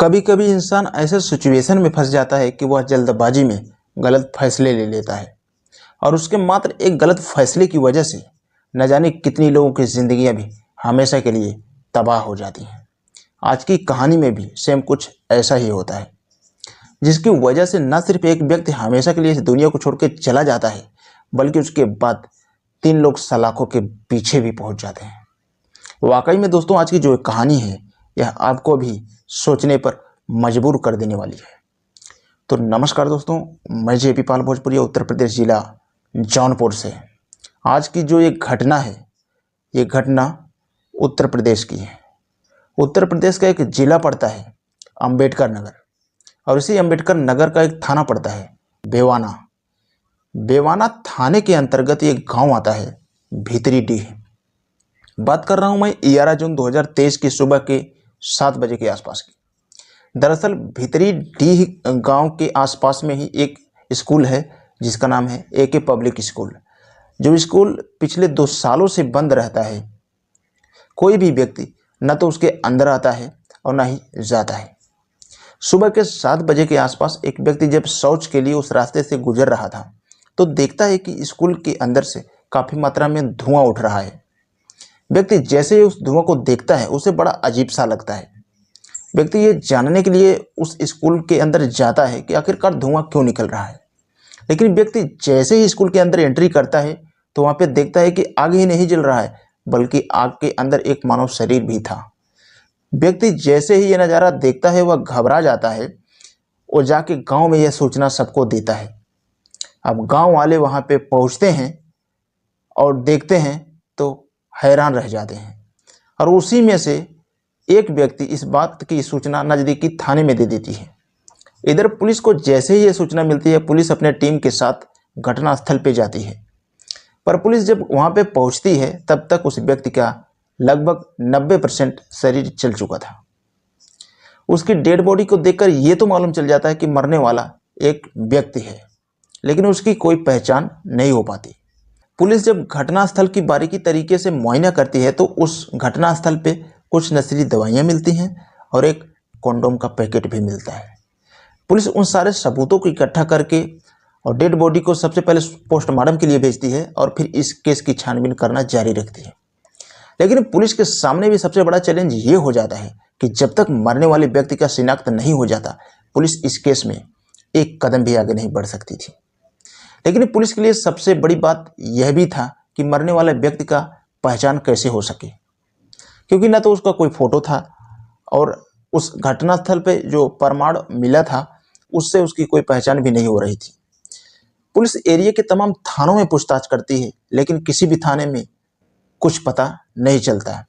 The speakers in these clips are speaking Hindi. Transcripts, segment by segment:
कभी कभी इंसान ऐसे सिचुएशन में फंस जाता है कि वह जल्दबाजी में गलत फैसले ले लेता है और उसके मात्र एक गलत फैसले की वजह से न जाने कितनी लोगों की ज़िंदगियां भी हमेशा के लिए तबाह हो जाती हैं। आज की कहानी में भी सेम कुछ ऐसा ही होता है, जिसकी वजह से न सिर्फ एक व्यक्ति हमेशा के लिए इस दुनिया को छोड़ के चला जाता है, बल्कि उसके बाद 3 लोग सलाखों के पीछे भी पहुंच जाते हैं। वाकई में दोस्तों, आज की जो कहानी है यह आपको भी सोचने पर मजबूर कर देने वाली है। तो नमस्कार दोस्तों, मैं जेपी पाल भोजपुरिया उत्तर प्रदेश जिला जौनपुर से। आज की जो एक घटना है, ये घटना उत्तर प्रदेश की है। उत्तर प्रदेश का एक जिला पड़ता है अंबेडकर नगर, और इसी अंबेडकर नगर का एक थाना पड़ता है बेवाना। बेवाना थाने के अंतर्गत एक गांव आता है भीतरी डीह। बात कर रहा हूं मैं 11 जून 2023 की सुबह के 7 बजे के आसपास की। दरअसल भीतरी डीह गांव के आसपास में ही एक स्कूल है जिसका नाम है AK पब्लिक स्कूल। जो स्कूल पिछले 2 सालों से बंद रहता है। कोई भी व्यक्ति न तो उसके अंदर आता है और न ही जाता है। सुबह के 7 बजे के आसपास एक व्यक्ति जब शौच के लिए उस रास्ते से गुजर रहा था तो देखता है कि स्कूल के अंदर से काफ़ी मात्रा में धुआं उठ रहा है। व्यक्ति जैसे ही उस धुआं को देखता है उसे बड़ा अजीब सा लगता है। व्यक्ति ये जानने के लिए उस स्कूल के अंदर जाता है कि आखिरकार धुआं क्यों निकल रहा है। लेकिन व्यक्ति जैसे ही स्कूल के अंदर एंट्री करता है तो वहाँ पे देखता है कि आग ही नहीं जल रहा है, बल्कि आग के अंदर एक मानव शरीर भी था। व्यक्ति जैसे ही ये नज़ारा देखता है वह घबरा जाता है और जाके गाँव में यह सूचना सबको देता है। अब गाँव वाले वहाँ पे पहुँचते हैं और देखते हैं तो हैरान रह जाते हैं, और उसी में से एक व्यक्ति इस बात की सूचना नज़दीकी थाने में दे देती है। इधर पुलिस को जैसे ही ये सूचना मिलती है, पुलिस अपने टीम के साथ घटनास्थल पे जाती है। पर पुलिस जब वहाँ पे पहुँचती है तब तक उस व्यक्ति का लगभग 90% शरीर चल चुका था। उसकी डेड बॉडी को देखकर ये तो मालूम चल जाता है कि मरने वाला एक व्यक्ति है, लेकिन उसकी कोई पहचान नहीं हो पाती। पुलिस जब घटनास्थल की बारीकी तरीके से मुआयना करती है तो उस घटनास्थल पे कुछ नशीली दवाइयाँ मिलती हैं और एक कॉन्डोम का पैकेट भी मिलता है। पुलिस उन सारे सबूतों को इकट्ठा करके और डेड बॉडी को सबसे पहले पोस्टमार्टम के लिए भेजती है और फिर इस केस की छानबीन करना जारी रखती है। लेकिन पुलिस के सामने भी सबसे बड़ा चैलेंज ये हो जाता है कि जब तक मरने वाले व्यक्ति का शिनाख्त नहीं हो जाता, पुलिस इस केस में एक कदम भी आगे नहीं बढ़ सकती थी। लेकिन पुलिस के लिए सबसे बड़ी बात यह भी था कि मरने वाले व्यक्ति का पहचान कैसे हो सके, क्योंकि न तो उसका कोई फोटो था और उस घटनास्थल पे जो प्रमाण मिला था उससे उसकी कोई पहचान भी नहीं हो रही थी। पुलिस एरिया के तमाम थानों में पूछताछ करती है, लेकिन किसी भी थाने में कुछ पता नहीं चलता है।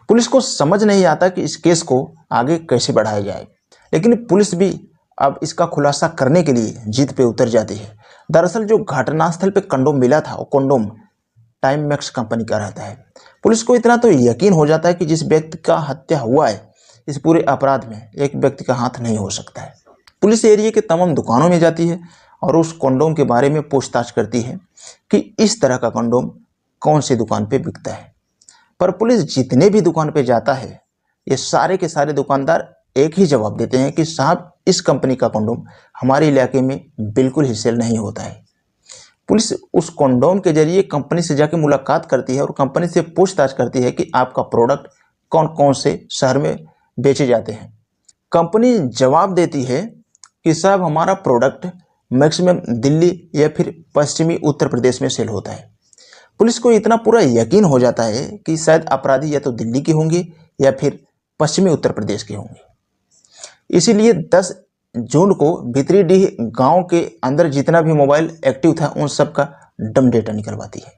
पुलिस को समझ नहीं आता कि इस केस को आगे कैसे बढ़ाया जाए, लेकिन पुलिस भी अब इसका खुलासा करने के लिए जिद पे उतर जाती है। दरअसल जो घटनास्थल पे कंडोम मिला था वो कंडोम टाइम मैक्स कंपनी का रहता है। पुलिस को इतना तो यकीन हो जाता है कि जिस व्यक्ति का हत्या हुआ है, इस पूरे अपराध में एक व्यक्ति का हाथ नहीं हो सकता है। पुलिस एरिया के तमाम दुकानों में जाती है और उस कंडोम के बारे में पूछताछ करती है कि इस तरह का कंडोम कौन सी दुकान पे बिकता है। पर पुलिस जितने भी दुकान पे जाता है, ये सारे के सारे दुकानदार एक ही जवाब देते हैं कि साहब, इस कंपनी का कंडोम हमारे इलाके में बिल्कुल ही सेल नहीं होता है। पुलिस उस कंडोम के जरिए कंपनी से जाके मुलाकात करती है और कंपनी से पूछताछ करती है कि आपका प्रोडक्ट कौन कौन से शहर में बेचे जाते हैं। कंपनी जवाब देती है कि साहब, हमारा प्रोडक्ट मैक्सिमम दिल्ली या फिर पश्चिमी उत्तर प्रदेश में सेल होता है। पुलिस को इतना पूरा यकीन हो जाता है कि शायद अपराधी या तो दिल्ली के होंगे या फिर पश्चिमी उत्तर प्रदेश के होंगे। इसीलिए 10 जून को भीतरी डीह गांव के अंदर जितना भी मोबाइल एक्टिव था उन सब का डम डेटा निकलवाती है।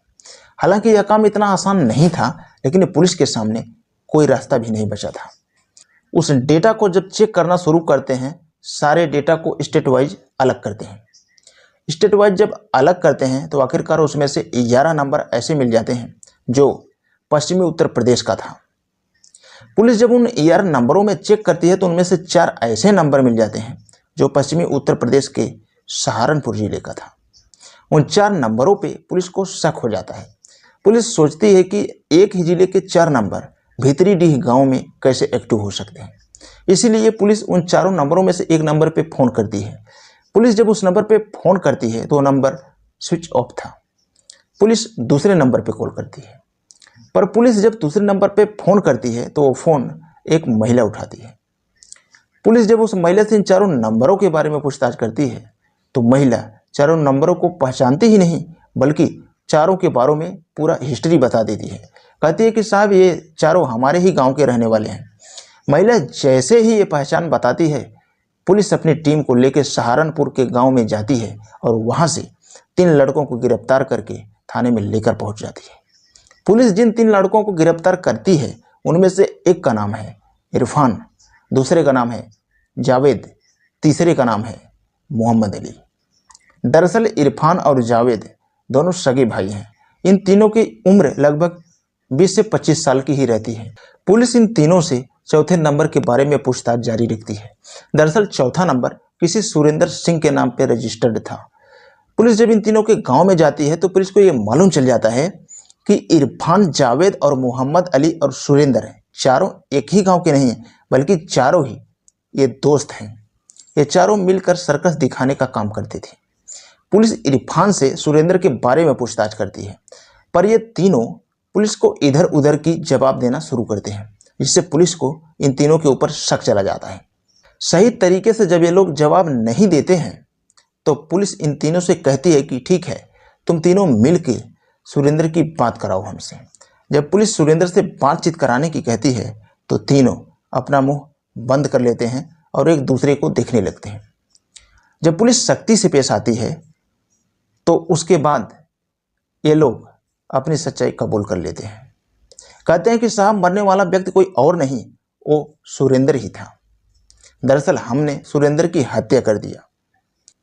हालांकि यह काम इतना आसान नहीं था, लेकिन पुलिस के सामने कोई रास्ता भी नहीं बचा था। उस डेटा को जब चेक करना शुरू करते हैं, सारे डेटा को स्टेट वाइज अलग करते हैं। स्टेट वाइज जब अलग करते हैं तो आखिरकार उसमें से 11 नंबर ऐसे मिल जाते हैं जो पश्चिमी उत्तर प्रदेश का था। पुलिस जब उन 11 नंबरों में चेक करती है तो उनमें से 4 ऐसे नंबर मिल जाते हैं जो पश्चिमी उत्तर प्रदेश के सहारनपुर जिले का था। उन 4 नंबरों पे पुलिस को शक हो जाता है। पुलिस सोचती है कि एक ही जिले के 4 नंबर भीतरी डीह गांव में कैसे एक्टिव हो सकते हैं। इसीलिए पुलिस उन चारों नंबरों में से एक नंबर पे फ़ोन करती है। पुलिस जब उस नंबर पे फ़ोन करती है तो वो नंबर स्विच ऑफ था। पुलिस दूसरे नंबर पे कॉल करती है, पर पुलिस जब दूसरे नंबर पे फ़ोन करती है तो वो फ़ोन एक महिला उठाती है। पुलिस जब उस महिला से इन चारों नंबरों के बारे में पूछताछ करती है तो महिला चारों नंबरों को पहचानती ही नहीं, बल्कि चारों के बारे में पूरा हिस्ट्री बता देती है। कहती है कि साहब ये चारों हमारे ही गांव के रहने वाले हैं। महिला जैसे ही ये पहचान बताती है, पुलिस अपनी टीम को लेकर सहारनपुर के गांव में जाती है और वहां से 3 लड़कों को गिरफ्तार करके थाने में लेकर पहुंच जाती है। पुलिस जिन 3 लड़कों को गिरफ्तार करती है उनमें से एक का नाम है इरफान, दूसरे का नाम है जावेद, तीसरे का नाम है मोहम्मद अली। दरअसल इरफान और जावेद दोनों सगे भाई हैं। इन तीनों की उम्र लगभग 20 से 25 साल की ही रहती है। पुलिस इन तीनों से चौथे नंबर के बारे में पूछताछ जारी रखती है। दरअसल चौथा नंबर किसी सुरेंद्र सिंह के नाम पर रजिस्टर्ड था। पुलिस जब इन तीनों के गांव में जाती है तो पुलिस को ये मालूम चल जाता है कि इरफान, जावेद और मोहम्मद अली और सुरेंद्र हैं, चारों एक ही गांव के नहीं हैं, बल्कि चारों ही ये दोस्त हैं। ये चारों मिलकर सर्कस दिखाने का काम करते थे। पुलिस इरफान से सुरेंद्र के बारे में पूछताछ करती है, पर ये तीनों पुलिस को इधर उधर की जवाब देना शुरू करते हैं, जिससे पुलिस को इन तीनों के ऊपर शक चला जाता है। सही तरीके से जब ये लोग जवाब नहीं देते हैं तो पुलिस इन तीनों से कहती है कि ठीक है, तुम तीनों मिल के सुरेंद्र की बात कराओ हमसे। जब पुलिस सुरेंद्र से बातचीत कराने की कहती है तो तीनों अपना मुंह बंद कर लेते हैं और एक दूसरे को देखने लगते हैं। जब पुलिस सख्ती से पेश आती है तो उसके बाद ये लोग अपनी सच्चाई कबूल कर लेते हैं। कहते हैं कि साहब, मरने वाला व्यक्ति कोई और नहीं, वो सुरेंद्र ही था। दरअसल हमने सुरेंद्र की हत्या कर दिया।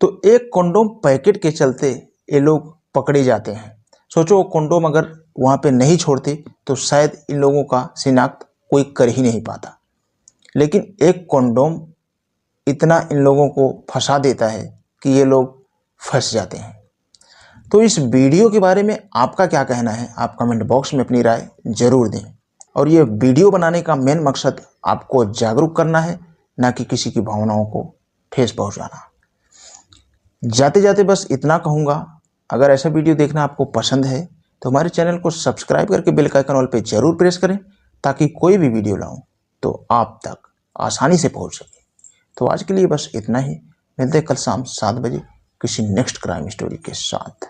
तो एक कंडोम पैकेट के चलते ये लोग पकड़े जाते हैं। सोचो, वो कंडोम अगर वहाँ पे नहीं छोड़ते तो शायद इन लोगों का शिनाख्त कोई कर ही नहीं पाता, लेकिन एक कंडोम इतना इन लोगों को फंसा देता है कि ये लोग फंस जाते हैं। तो इस वीडियो के बारे में आपका क्या कहना है, आप कमेंट बॉक्स में अपनी राय जरूर दें। और ये वीडियो बनाने का मेन मकसद आपको जागरूक करना है, ना कि किसी की भावनाओं को ठेस पहुंचाना। जाते जाते बस इतना कहूँगा, अगर ऐसा वीडियो देखना आपको पसंद है तो हमारे चैनल को सब्सक्राइब करके बेल का आइकन ऑल पे जरूर प्रेस करें, ताकि कोई भी वीडियो लाऊं तो आप तक आसानी से पहुंच सके। तो आज के लिए बस इतना ही। मिलते हैं कल शाम 7 बजे किसी नेक्स्ट क्राइम स्टोरी के साथ।